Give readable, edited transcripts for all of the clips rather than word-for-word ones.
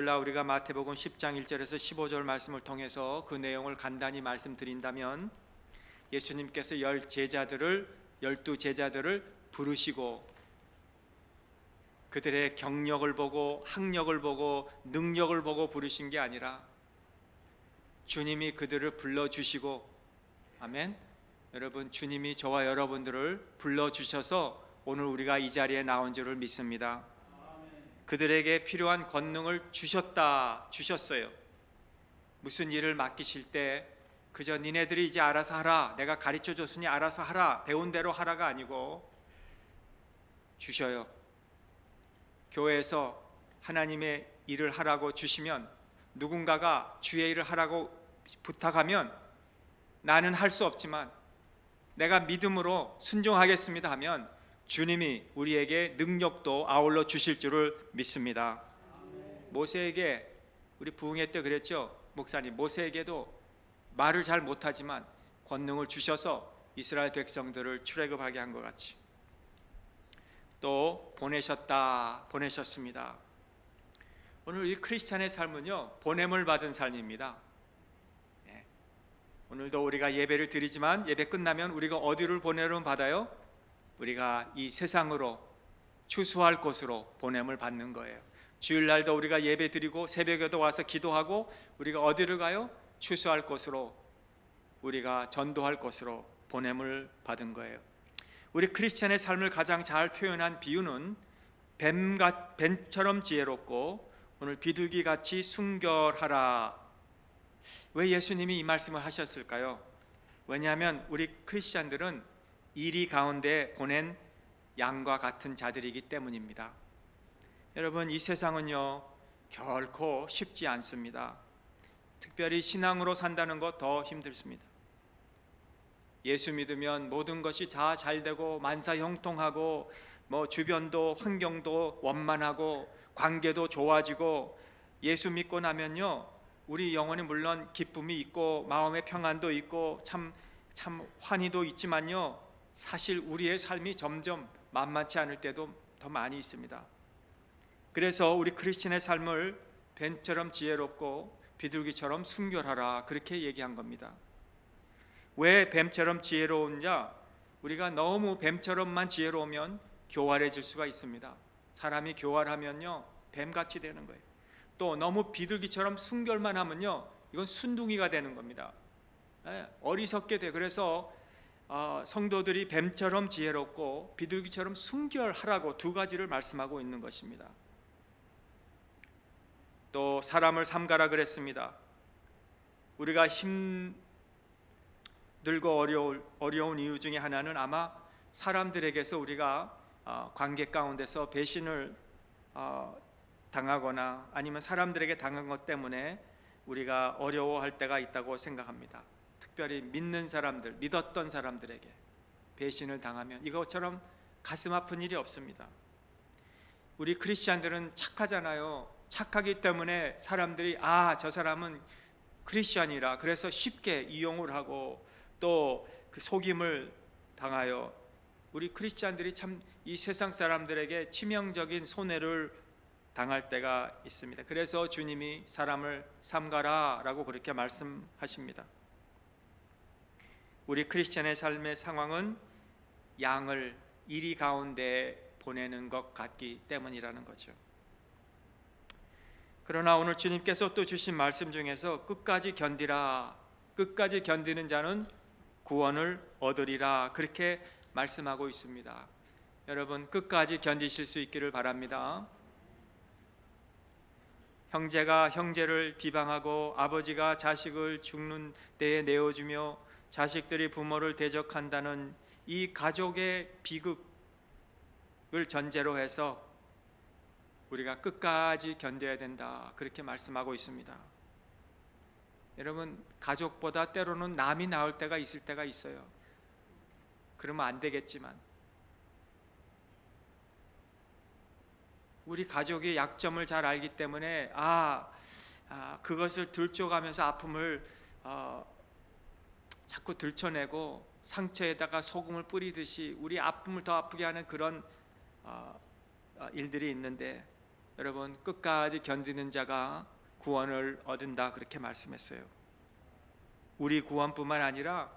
우리가 마태복음 10장 1절에서 15절 말씀을 통해서 그 내용을 간단히 말씀드린다면, 예수님께서 열두 제자들을 부르시고 그들의 경력을 보고 학력을 보고 능력을 보고 부르신 게 아니라 주님이 그들을 불러주시고, 아멘. 여러분, 주님이 저와 여러분들을 불러주셔서 오늘 우리가 이 자리에 나온 줄을 믿습니다. 그들에게 필요한 권능을 주셨어요. 무슨 일을 맡기실 때 그저 니네들이 이제 알아서 하라, 내가 가르쳐 줬으니 알아서 하라, 배운 대로 하라가 아니고 주셔요. 교회에서 하나님의 일을 하라고 주시면, 누군가가 주의 일을 하라고 부탁하면 나는 할 수 없지만 내가 믿음으로 순종하겠습니다 하면 주님이 우리에게 능력도 아울러 주실 줄을 믿습니다. 모세에게, 우리 부흥회 때 그랬죠, 목사님, 모세에게도 말을 잘 못하지만 권능을 주셔서 이스라엘 백성들을 출애굽하게 한 것 같이 또 보내셨습니다. 오늘 이 크리스찬의 삶은요, 보냄을 받은 삶입니다. 오늘도 우리가 예배를 드리지만 예배 끝나면 우리가 어디를 보냄을 받아요? 우리가 이 세상으로 추수할 곳으로 보냄을 받는 거예요. 주일날도 우리가 예배 드리고 새벽에도 와서 기도하고 우리가 어디를 가요? 추수할 곳으로, 우리가 전도할 곳으로 보냄을 받은 거예요. 우리 크리스찬의 삶을 가장 잘 표현한 비유는 뱀처럼 지혜롭고 오늘 비둘기같이 순결하라. 왜 예수님이 이 말씀을 하셨을까요? 왜냐하면 우리 크리스찬들은 이리 가운데 보낸 양과 같은 자들이기 때문입니다. 여러분, 이 세상은요 결코 쉽지 않습니다. 특별히 신앙으로 산다는 것 더 힘들습니다. 예수 믿으면 모든 것이 다 잘되고 만사형통하고 주변도 환경도 원만하고 관계도 좋아지고, 예수 믿고 나면요 우리 영혼이 물론 기쁨이 있고 마음의 평안도 있고 참 환희도 있지만요, 사실 우리의 삶이 점점 만만치 않을 때도 더 많이 있습니다. 그래서 우리 크리스천의 삶을 뱀처럼 지혜롭고 비둘기처럼 순결하라, 그렇게 얘기한 겁니다. 왜 뱀처럼 지혜로우냐? 우리가 너무 뱀처럼만 지혜로우면 교활해질 수가 있습니다. 사람이 교활하면요 뱀같이 되는 거예요. 또 너무 비둘기처럼 순결만 하면요 이건 순둥이가 되는 겁니다. 어리석게 돼. 그래서 성도들이 뱀처럼 지혜롭고 비둘기처럼 순결하라고 두 가지를 말씀하고 있는 것입니다. 또 사람을 삼가라 그랬습니다. 우리가 힘들고 어려운 이유 중에 하나는 아마 사람들에게서 우리가 관계 가운데서 배신을 당하거나 아니면 사람들에게 당한 것 때문에 우리가 어려워할 때가 있다고 생각합니다. 특별히 믿었던 사람들에게 배신을 당하면 이것처럼 가슴 아픈 일이 없습니다. 우리 크리스찬들은 착하잖아요. 착하기 때문에 사람들이 저 사람은 크리스찬이라 그래서 쉽게 이용을 하고 또 그 속임을 당하여 우리 크리스찬들이 참 이 세상 사람들에게 치명적인 손해를 당할 때가 있습니다. 그래서 주님이 사람을 삼가라 라고 그렇게 말씀하십니다. 우리 크리스찬의 삶의 상황은 양을 이리 가운데 보내는 것 같기 때문이라는 거죠. 그러나 오늘 주님께서 또 주신 말씀 중에서 끝까지 견디라, 끝까지 견디는 자는 구원을 얻으리라, 그렇게 말씀하고 있습니다. 여러분, 끝까지 견디실 수 있기를 바랍니다. 형제가 형제를 비방하고 아버지가 자식을 죽는 데에 내어주며 자식들이 부모를 대적한다는 이 가족의 비극을 전제로 해서 우리가 끝까지 견뎌야 된다, 그렇게 말씀하고 있습니다. 여러분, 가족보다 때로는 남이 나을 때가 있을 때가 있어요. 그러면 안 되겠지만 우리 가족의 약점을 잘 알기 때문에 그것을 들춰가면서 아픔을 자꾸 들춰내고 상처에다가 소금을 뿌리듯이 우리 아픔을 더 아프게 하는 그런 일들이 있는데, 여러분, 끝까지 견디는 자가 구원을 얻은다, 그렇게 말씀했어요. 우리 구원뿐만 아니라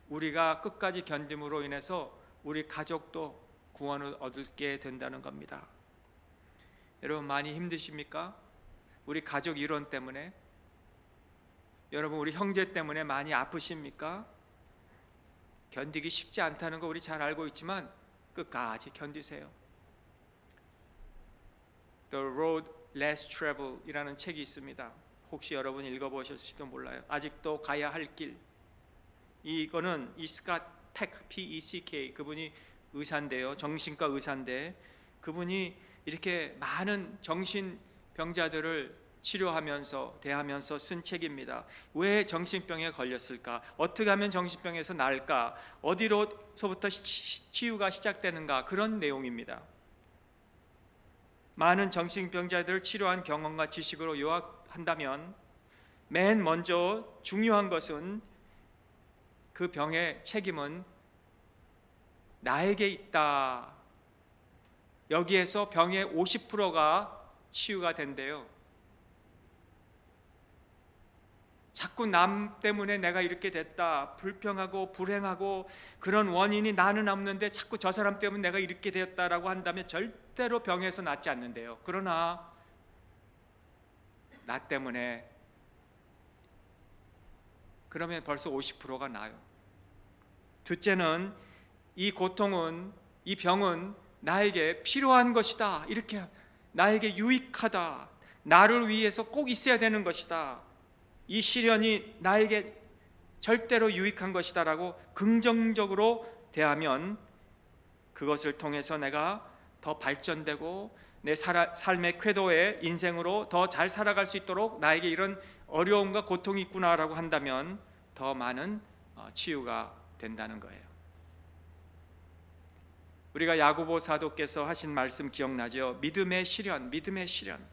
우리가 끝까지 견딤으로 인해서 우리 가족도 구원을 얻게 된다는 겁니다. 여러분, 많이 힘드십니까? 우리 가족 일원 때문에, 여러분 우리 형제 때문에 많이 아프십니까? 견디기 쉽지 않다는 거 우리 잘 알고 있지만 끝까지 견디세요. The Road Less Traveled 이라는 책이 있습니다. 혹시 여러분 읽어보셨을지도 몰라요. 아직도 가야 할 길. 이거는 이 스캇 팩, P-E-C-K, 그분이 의사인데요, 정신과 의사인데, 그분이 이렇게 많은 정신병자들을 치료하면서 대하면서 쓴 책입니다. 왜 정신병에 걸렸을까? 어떻게 하면 정신병에서 나을까? 어디로서부터 치유가 시작되는가? 그런 내용입니다. 많은 정신병자들을 치료한 경험과 지식으로 요약한다면 맨 먼저 중요한 것은 그 병의 책임은 나에게 있다. 여기에서 병의 50%가 치유가 된대요. 자꾸 남 때문에 내가 이렇게 됐다, 불평하고 불행하고 그런 원인이 나는 없는데 자꾸 저 사람 때문에 내가 이렇게 되었다라고 한다면 절대로 병에서 낫지 않는데요. 그러나 나 때문에, 그러면 벌써 50%가 나요. 둘째는 이 고통은, 이 병은 나에게 필요한 것이다, 이렇게 나에게 유익하다, 나를 위해서 꼭 있어야 되는 것이다, 이 시련이 나에게 절대로 유익한 것이다 라고 긍정적으로 대하면 그것을 통해서 내가 더 발전되고 내 삶의 궤도에 인생으로 더 잘 살아갈 수 있도록 나에게 이런 어려움과 고통이 있구나라고 한다면 더 많은 치유가 된다는 거예요. 우리가 야고보 사도께서 하신 말씀 기억나죠? 믿음의 시련, 믿음의 시련.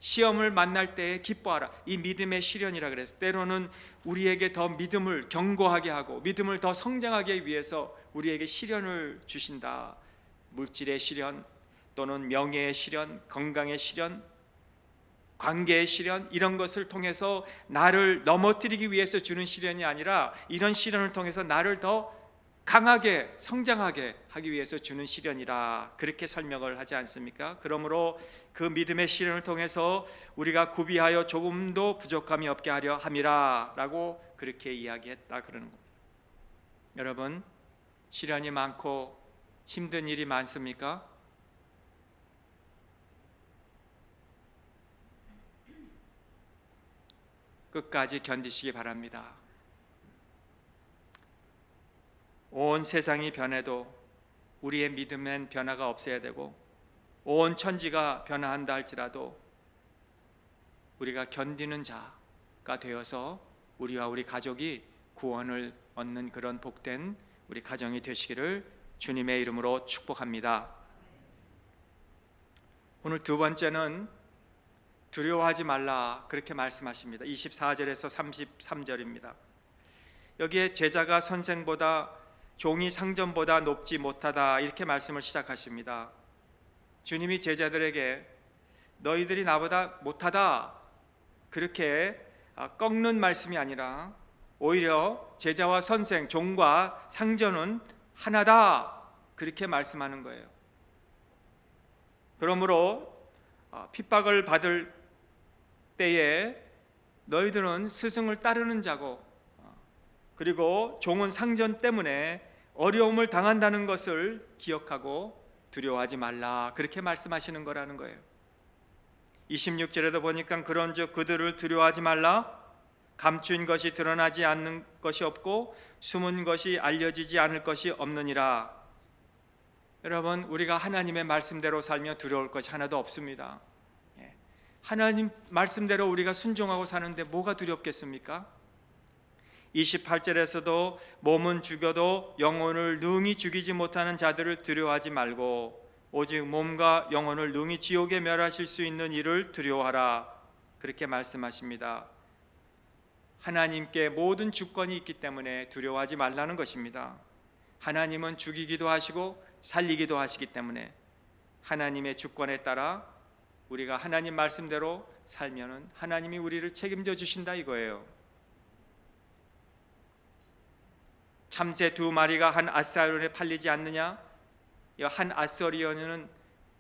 시험을 만날 때에 기뻐하라. 이 믿음의 시련이라 그래서 때로는 우리에게 더 믿음을 견고하게 하고 믿음을 더 성장하게 위해서 우리에게 시련을 주신다. 물질의 시련, 또는 명예의 시련, 건강의 시련, 관계의 시련, 이런 것을 통해서 나를 넘어뜨리기 위해서 주는 시련이 아니라 이런 시련을 통해서 나를 더 강하게 성장하게 하기 위해서 주는 시련이라, 그렇게 설명을 하지 않습니까? 그러므로 그 믿음의 시련을 통해서 우리가 구비하여 조금도 부족함이 없게 하려 함이라 라고 그렇게 이야기했다 그러는 겁니다. 여러분, 시련이 많고 힘든 일이 많습니까? 끝까지 견디시기 바랍니다. 온 세상이 변해도 우리의 믿음엔 변화가 없어야 되고, 온 천지가 변화한다 할지라도 우리가 견디는 자가 되어서 우리와 우리 가족이 구원을 얻는 그런 복된 우리 가정이 되시기를 주님의 이름으로 축복합니다. 오늘 두 번째는 두려워하지 말라, 그렇게 말씀하십니다. 24절에서 33절입니다. 여기에 제자가 선생보다, 종이 상전보다 높지 못하다, 이렇게 말씀을 시작하십니다. 주님이 제자들에게 너희들이 나보다 못하다, 그렇게 꺾는 말씀이 아니라 오히려 제자와 선생, 종과 상전은 하나다, 그렇게 말씀하는 거예요. 그러므로 핍박을 받을 때에 너희들은 스승을 따르는 자고, 그리고 종은 상전 때문에 어려움을 당한다는 것을 기억하고 두려워하지 말라, 그렇게 말씀하시는 거라는 거예요. 26절에도 보니까 그런즉 그들을 두려워하지 말라, 감추인 것이 드러나지 않는 것이 없고 숨은 것이 알려지지 않을 것이 없느니라. 여러분, 우리가 하나님의 말씀대로 살며 두려울 것이 하나도 없습니다. 하나님 말씀대로 우리가 순종하고 사는데 뭐가 두렵겠습니까? 28절에서도 몸은 죽여도 영혼을 능히 죽이지 못하는 자들을 두려워하지 말고 오직 몸과 영혼을 능히 지옥에 멸하실 수 있는 이를 두려워하라, 그렇게 말씀하십니다. 하나님께 모든 주권이 있기 때문에 두려워하지 말라는 것입니다. 하나님은 죽이기도 하시고 살리기도 하시기 때문에 하나님의 주권에 따라 우리가 하나님 말씀대로 살면은 하나님이 우리를 책임져 주신다 이거예요. 참새 2마리가 한 아사리온에 팔리지 않느냐? 이 한 아사리온은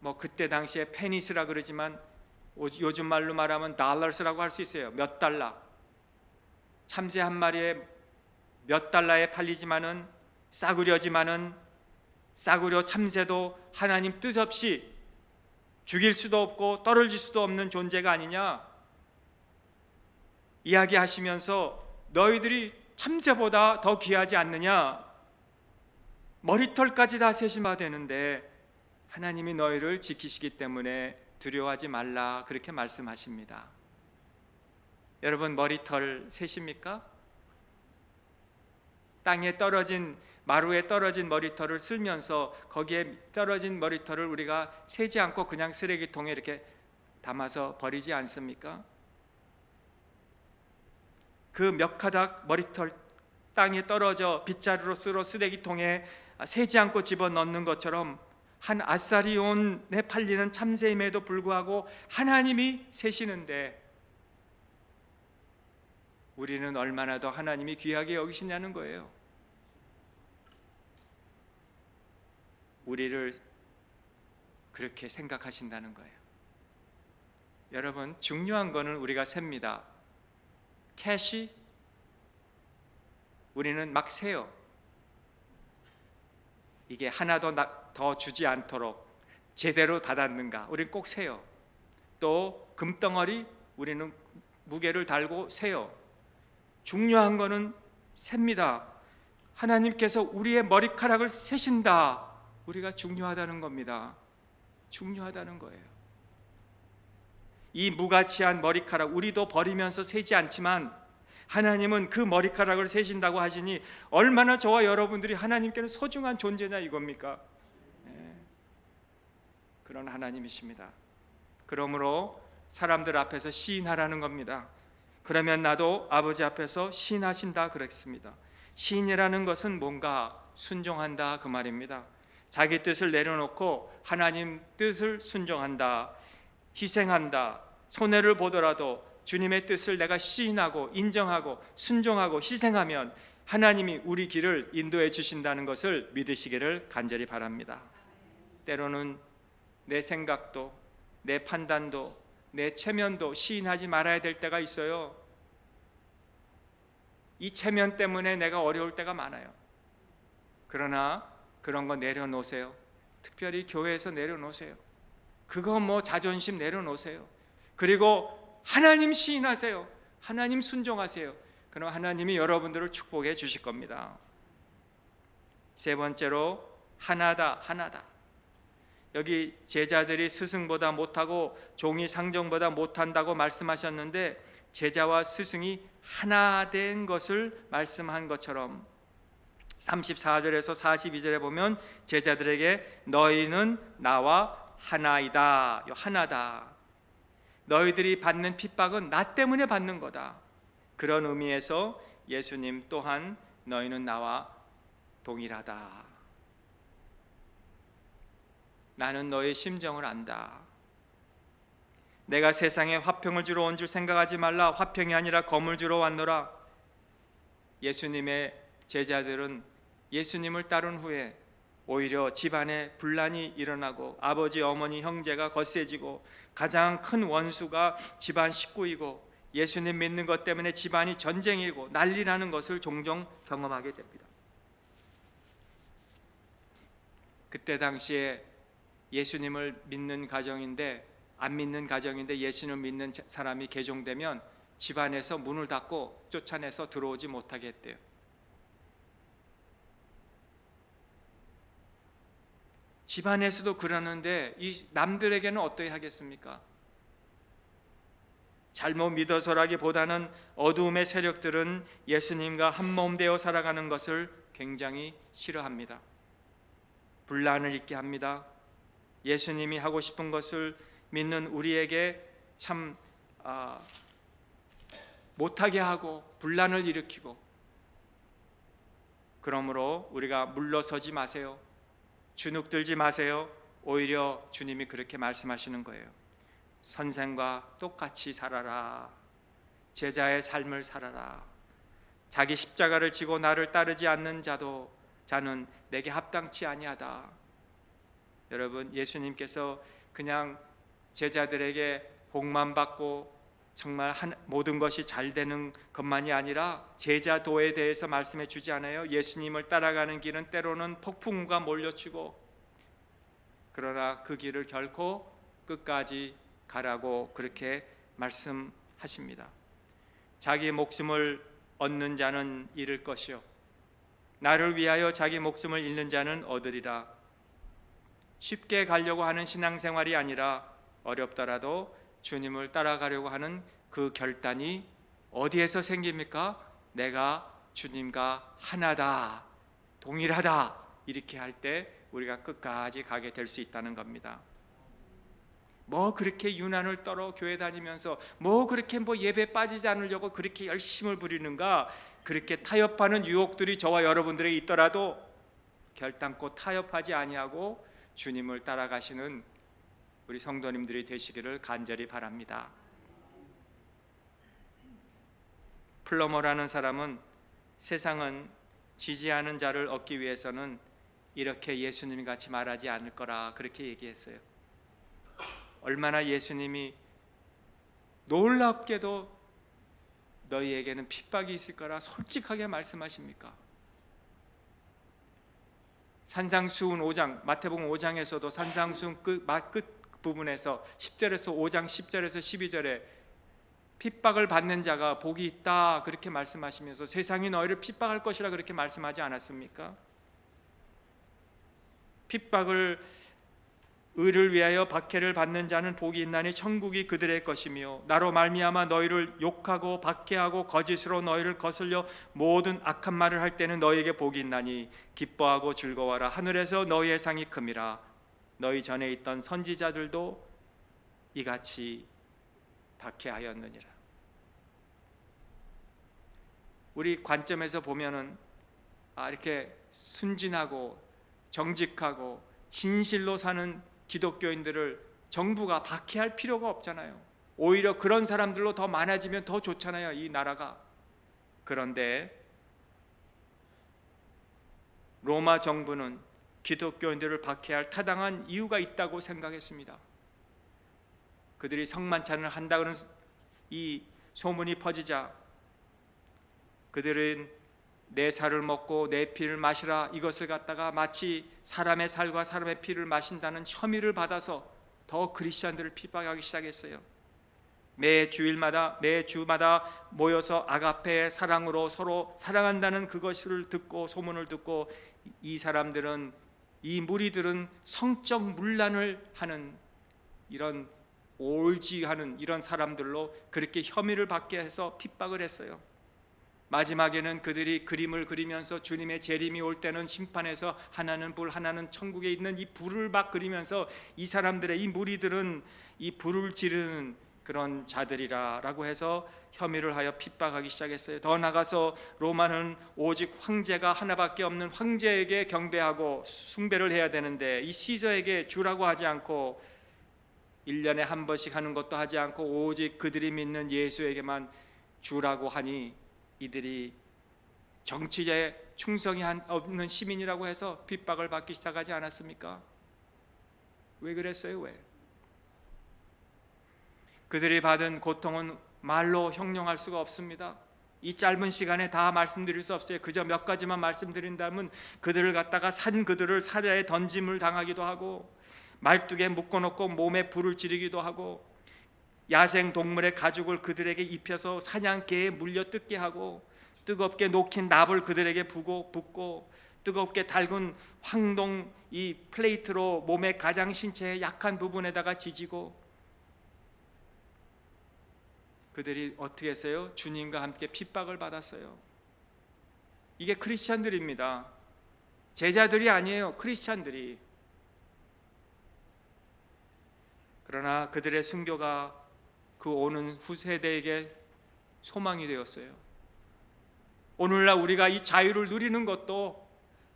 뭐 그때 당시에 페니스라 그러지만 요즘 말로 말하면 달러스라고 할 수 있어요. 몇 달러. 참새 한 마리에 몇 달러에 팔리지만은 싸구려 참새도 하나님 뜻 없이 죽일 수도 없고 떨어질 수도 없는 존재가 아니냐 이야기하시면서 너희들이 참새보다 더 귀하지 않느냐? 머리털까지 다 세신 바 되는데 하나님이 너희를 지키시기 때문에 두려워하지 말라 그렇게 말씀하십니다. 여러분 머리털 세십니까? 땅에 떨어진 마루에 떨어진 머리털을 쓸면서 거기에 떨어진 머리털을 우리가 세지 않고 그냥 쓰레기통에 이렇게 담아서 버리지 않습니까? 그 몇 가닥 머리털 땅에 떨어져 빗자루로 쓸어 쓰레기통에 세지 않고 집어넣는 것처럼 한 아사리온에 팔리는 참새임에도 불구하고 하나님이 세시는데 우리는 얼마나 더 하나님이 귀하게 여기시냐는 거예요. 우리를 그렇게 생각하신다는 거예요. 여러분 중요한 거는 우리가 셉니다. 캐시 우리는 막 세요. 이게 하나도 더 주지 않도록 제대로 받았는가 우리는 꼭 세요. 또 금덩어리 우리는 무게를 달고 세요. 중요한 거는 셉니다. 하나님께서 우리의 머리카락을 세신다. 우리가 중요하다는 겁니다. 중요하다는 거예요. 이 무가치한 머리카락 우리도 버리면서 세지 않지만 하나님은 그 머리카락을 세신다고 하시니 얼마나 저와 여러분들이 하나님께는 소중한 존재냐 이겁니까? 네. 그런 하나님이십니다. 그러므로 사람들 앞에서 시인하라는 겁니다. 그러면 나도 아버지 앞에서 시인하신다 그랬습니다. 시인이라는 것은 뭔가 순종한다 그 말입니다. 자기 뜻을 내려놓고 하나님 뜻을 순종한다, 희생한다, 손해를 보더라도 주님의 뜻을 내가 시인하고 인정하고 순종하고 희생하면 하나님이 우리 길을 인도해 주신다는 것을 믿으시기를 간절히 바랍니다. 때로는 내 생각도 내 판단도 내 체면도 시인하지 말아야 될 때가 있어요. 이 체면 때문에 내가 어려울 때가 많아요. 그러나 그런 거 내려놓으세요. 특별히 교회에서 내려놓으세요. 그거 뭐 자존심 내려놓으세요. 그리고 하나님 시인하세요. 하나님 순종하세요. 그럼 하나님이 여러분들을 축복해 주실 겁니다. 세 번째로 하나다. 여기 제자들이 스승보다 못하고 종이 상정보다 못한다고 말씀하셨는데 제자와 스승이 하나 된 것을 말씀한 것처럼 34절에서 42절에 보면 제자들에게 너희는 나와 하나이다. 하나다. 너희들이 받는 핍박은 나 때문에 받는 거다. 그런 의미에서 예수님 또한 너희는 나와 동일하다. 나는 너의 심정을 안다. 내가 세상에 화평을 주러 온 줄 생각하지 말라. 화평이 아니라 검을 주러 왔노라. 예수님의 제자들은 예수님을 따른 후에 오히려 집안에 분란이 일어나고 아버지, 어머니, 형제가 거세지고 가장 큰 원수가 집안 식구이고 예수님 믿는 것 때문에 집안이 전쟁이고 난리라는 것을 종종 경험하게 됩니다. 그때 당시에 예수님을 믿는 가정인데 안 믿는 가정인데 예수님을 믿는 사람이 개종되면 집안에서 문을 닫고 쫓아내서 들어오지 못하게 했대요. 집안에서도 그러는데 이 남들에게는 어떻게 하겠습니까? 잘못 믿어서라기보다는 어두움의 세력들은 예수님과 한몸 되어 살아가는 것을 굉장히 싫어합니다. 분란을 있게 합니다. 예수님이 하고 싶은 것을 믿는 우리에게 참 못하게 하고 분란을 일으키고, 그러므로 우리가 물러서지 마세요. 주눅들지 마세요. 오히려 주님이 그렇게 말씀하시는 거예요. 선생과 똑같이 살아라. 제자의 삶을 살아라. 자기 십자가를 지고 나를 따르지 않는 자는 내게 합당치 아니하다. 여러분, 예수님께서 그냥 제자들에게 복만 받고 정말 모든 것이 잘 되는 것만이 아니라 제자도에 대해서 말씀해 주지 않아요? 예수님을 따라가는 길은 때로는 폭풍우가 몰려치고, 그러나 그 길을 결코 끝까지 가라고 그렇게 말씀하십니다. 자기 목숨을 얻는 자는 잃을 것이요 나를 위하여 자기 목숨을 잃는 자는 얻으리라. 쉽게 가려고 하는 신앙생활이 아니라 어렵더라도 주님을 따라가려고 하는 그 결단이 어디에서 생깁니까? 내가 주님과 하나다, 동일하다, 이렇게 할 때 우리가 끝까지 가게 될 수 있다는 겁니다. 뭐 그렇게 유난을 떨어 교회 다니면서 뭐 그렇게 예배 빠지지 않으려고 그렇게 열심을 부리는가? 그렇게 타협하는 유혹들이 저와 여러분들에게 있더라도 결단코 타협하지 아니하고 주님을 따라가시는 우리 성도님들이 되시기를 간절히 바랍니다. 플러머라는 사람은 세상은 지지하는 자를 얻기 위해서는 이렇게 예수님 같이 말하지 않을 거라 그렇게 얘기했어요. 얼마나 예수님이 놀랍게도 너희에게는 핍박이 있을 거라 솔직하게 말씀하십니까? 산상수훈 5장, 마태복음 5장에서도 산상수훈 끝 부분에서 10절에서 5장 10절에서 12절에 핍박을 받는 자가 복이 있다 그렇게 말씀하시면서 세상이 너희를 핍박할 것이라 그렇게 말씀하지 않았습니까? 의를 위하여 박해를 받는 자는 복이 있나니 천국이 그들의 것이며 나로 말미암아 너희를 욕하고 박해하고 거짓으로 너희를 거슬려 모든 악한 말을 할 때는 너희에게 복이 있나니 기뻐하고 즐거워라. 하늘에서 너희의 상이 큼이라. 너희 전에 있던 선지자들도 이같이 박해하였느니라. 우리 관점에서 보면은 이렇게 순진하고 정직하고 진실로 사는 기독교인들을 정부가 박해할 필요가 없잖아요. 오히려 그런 사람들로 더 많아지면 더 좋잖아요, 이 나라가. 그런데 로마 정부는 기독교인들을 박해할 타당한 이유가 있다고 생각했습니다. 그들이 성만찬을 한다는 이 소문이 퍼지자 그들은 내 살을 먹고 내 피를 마시라, 이것을 갖다가 마치 사람의 살과 사람의 피를 마신다는 혐의를 받아서 더 크리스천들을 핍박하기 시작했어요. 매 주마다 모여서 아가페의 사랑으로 서로 사랑한다는 그것을 듣고 소문을 듣고 이 사람들은, 이 무리들은 성적 문란을 하는 이런 올지하는 이런 사람들로 그렇게 혐의를 받게 해서 핍박을 했어요. 마지막에는 그들이 그림을 그리면서 주님의 재림이 올 때는 심판에서 하나는 불 하나는 천국에 있는 이 불을 막 그리면서 이 사람들의, 이 무리들은 이 불을 지르는 그런 자들이라라고 해서 혐의를 하여 핍박하기 시작했어요. 더 나가서 로마는 오직 황제가 하나밖에 없는 황제에게 경배하고 숭배를 해야 되는데 이 시저에게 주라고 하지 않고 1년에 한 번씩 하는 것도 하지 않고 오직 그들이 믿는 예수에게만 주라고 하니 이들이 정치에 충성이 없는 시민이라고 해서 핍박을 받기 시작하지 않았습니까? 왜 그랬어요? 왜? 그들이 받은 고통은 말로 형용할 수가 없습니다. 이 짧은 시간에 다 말씀드릴 수 없어요. 그저 몇 가지만 말씀드린다면 그들을 갖다가 그들을 사자에 던짐을 당하기도 하고 말뚝에 묶어놓고 몸에 불을 지르기도 하고 야생 동물의 가죽을 그들에게 입혀서 사냥개에 물려 뜯게 하고 뜨겁게 녹힌 납을 그들에게 붓고 뜨겁게 달군 황동 이 플레이트로 몸의 가장 신체의 약한 부분에다가 지지고 그들이 어떻게 했어요? 주님과 함께 핍박을 받았어요. 이게 크리스찬들입니다. 제자들이 아니에요. 크리스찬들이. 그러나 그들의 순교가 그 오는 후세대에게 소망이 되었어요. 오늘날 우리가 이 자유를 누리는 것도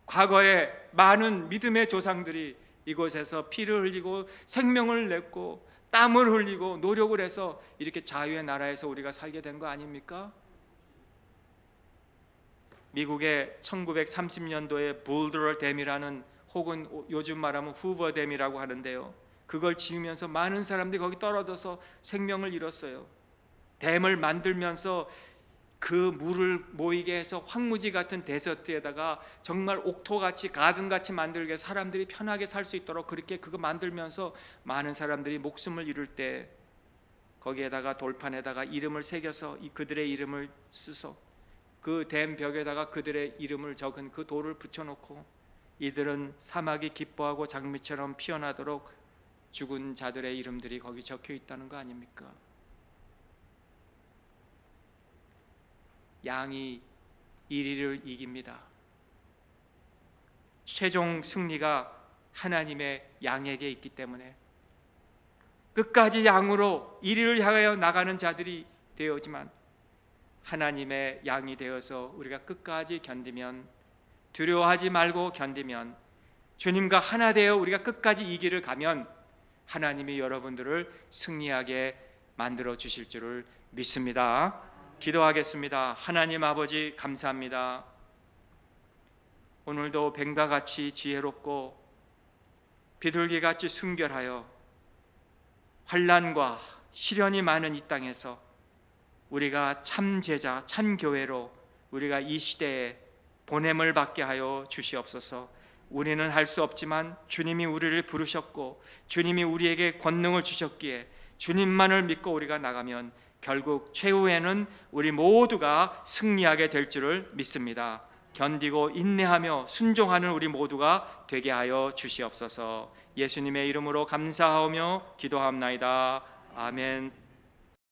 과거에 많은 믿음의 조상들이 이곳에서 피를 흘리고 생명을 냈고 땀을 흘리고 노력을 해서 이렇게 자유의 나라에서 우리가 살게 된 거 아닙니까? 미국의 1930년도에 볼더 댐이라는, 혹은 요즘 말하면 후버 댐이라고 하는데요, 그걸 지으면서 많은 사람들이 거기 떨어져서 생명을 잃었어요. 댐을 만들면서 그 물을 모이게 해서 황무지 같은 데저트에다가 정말 옥토같이 가든같이 만들게 해서 사람들이 편하게 살 수 있도록 그렇게 그거 만들면서 많은 사람들이 목숨을 잃을 때 거기에다가 돌판에다가 이름을 새겨서 그들의 이름을 쓰소, 그 댐 벽에다가 그들의 이름을 적은 그 돌을 붙여놓고 이들은 사막이 기뻐하고 장미처럼 피어나도록 죽은 자들의 이름들이 거기 적혀 있다는 거 아닙니까? 양이 이리를 이깁니다. 최종 승리가 하나님의 양에게 있기 때문에 끝까지 양으로 이리를 향하여 나가는 자들이 되었지만, 하나님의 양이 되어서 우리가 끝까지 견디면, 두려워하지 말고 견디면, 주님과 하나 되어 우리가 끝까지 이 길을 가면 하나님이 여러분들을 승리하게 만들어 주실 줄을 믿습니다. 기도하겠습니다. 하나님 아버지, 감사합니다. 오늘도 뱀과 같이 지혜롭고 비둘기같이 순결하여 환난과 시련이 많은 이 땅에서 우리가 참 제자, 참 교회로 우리가 이 시대에 보냄을 받게 하여 주시옵소서. 우리는 할 수 없지만 주님이 우리를 부르셨고 주님이 우리에게 권능을 주셨기에 주님만을 믿고 우리가 나가면 결국 최후에는 우리 모두가 승리하게 될 줄을 믿습니다. 견디고 인내하며 순종하는 우리 모두가 되게 하여 주시옵소서. 예수님의 이름으로 감사하며 기도합나이다. 아멘.